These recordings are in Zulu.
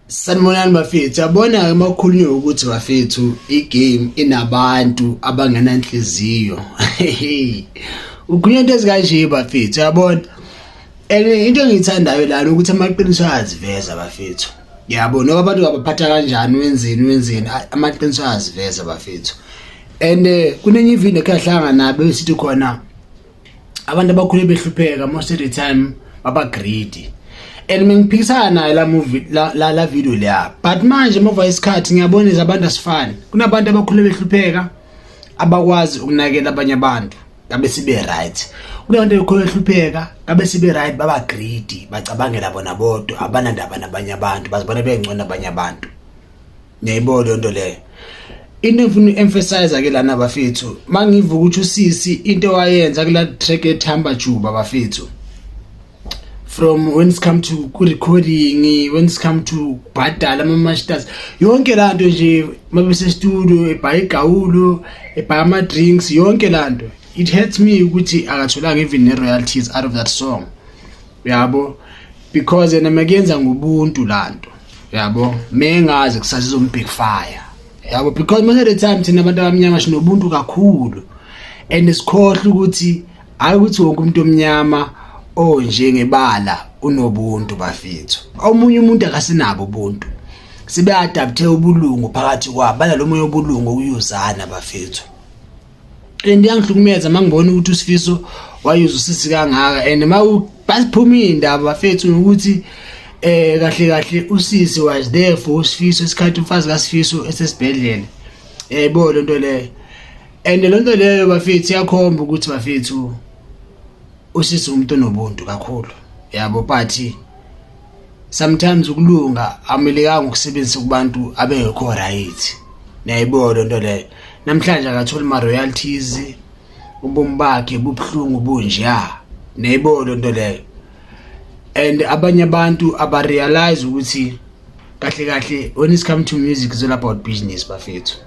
Sanibonani bafethu, yabona emakhulunywe ukuthi bafethu igame inabantu abangenanhliziyo. Ukhulunywa into ezikanje bafethu, yabona. Into engiyithandayo lana ukuthi amaqiniso ayaziveza bafethu. Yabona ngoba abantu abaphatha kanjani wenzeni amaqiniso ayaziveza bafethu. And kunenye ividiyo ekhahlanga nabo esithi khona abantu abakhule behlupheka most of the time baba greedy. And mengiphikisana naye la movie la video leya, but manje mova isikhathi ngiyabona abantu asifani. Kunabantu abakhule behlupheka abakwazi ukunakela abanye abantu ngabe sibe right. Kunabantu abakhule behlupheka ngabe sibe right baba greedy, bacabangela bona bodwa, abanandaba nabanye abantu, bazibona bengcona abanye abantu. Ngiyayibona into leyo. Into engifuna emphasize ke lana bafethu, mangivuka ukuthi usisi into wayenza kula track ethamba juba bafethu. From when it's come to recording, when it's come to badala ama-masters, yonke lanto nje mabese studio ebhaye igawulo, ebhaye ama drinks, yonke lanto. It hurts me ukuthi akatholanga even royalties out of that song. Yabo, because yena makenza ngobuntu lanto. Yabo, mengazi kusasiza big fire. Yabo, because most of the time thina abantu abamnyama sinobuntu kakhulu. And isikhohle ukuthi akuthi wonke umuntu omnyama njengebala unobuntu bafethu. Omunye umuntu akasinabo ubuntu. Sibe adapte ubulungu phakathi kwabo, bala lo moya obulungu uyuzana bafethu. And yangihlukumeza mangibona ukuthi uSifiso wayuza usisi kangaka, and basiphuma indaba bafethu ukuthi kahle usisi was there for uSifiso isikhathi umfazi kaSifiso esesibhedlela. Yebo lo nto leyo. And lo nto leyo bafethu yakhomba ukuthi bafethu usisi umuntu onobuntu kakhulu. Yabo, but sometimes ukulunga amelekanga ukusebenzisa kubantu abengekho right. Niyayibona into leyo. Namhlanje akathola ama royalties, ubomi bakhe bubhlungu bunja. Niyayibona into leyo. And abanye abantu abarealize ukuthi kahle when it comes to music it's all about business bafethu.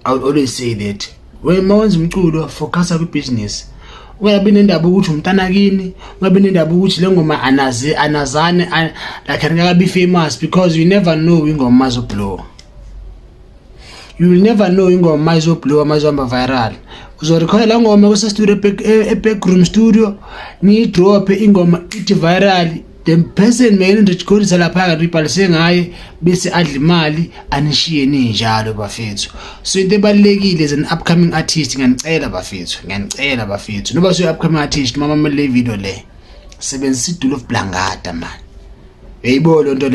I would always say that when mawenza umculo focus on business. Ungabe nendaba ukuthi umntana kini, ungabe nendaba ukuthi le ngoma anazane like angakabi famous, because you never know ingoma izoblow. You will never know ingoma izoblow amazohamba viral. Uzorecord la ngoma kwese studio backroom studio, ni drop ingoma ithi viral, the person maybe ndichikhulisa lapha ripalise ngaye bese adla imali anishiye ninjalo bafethu. So into ebalekile as an upcoming artist ngiyanicela bafethu noba so upcoming artist mama le video le sebenzisa idulo of blangata man. Yeyibona into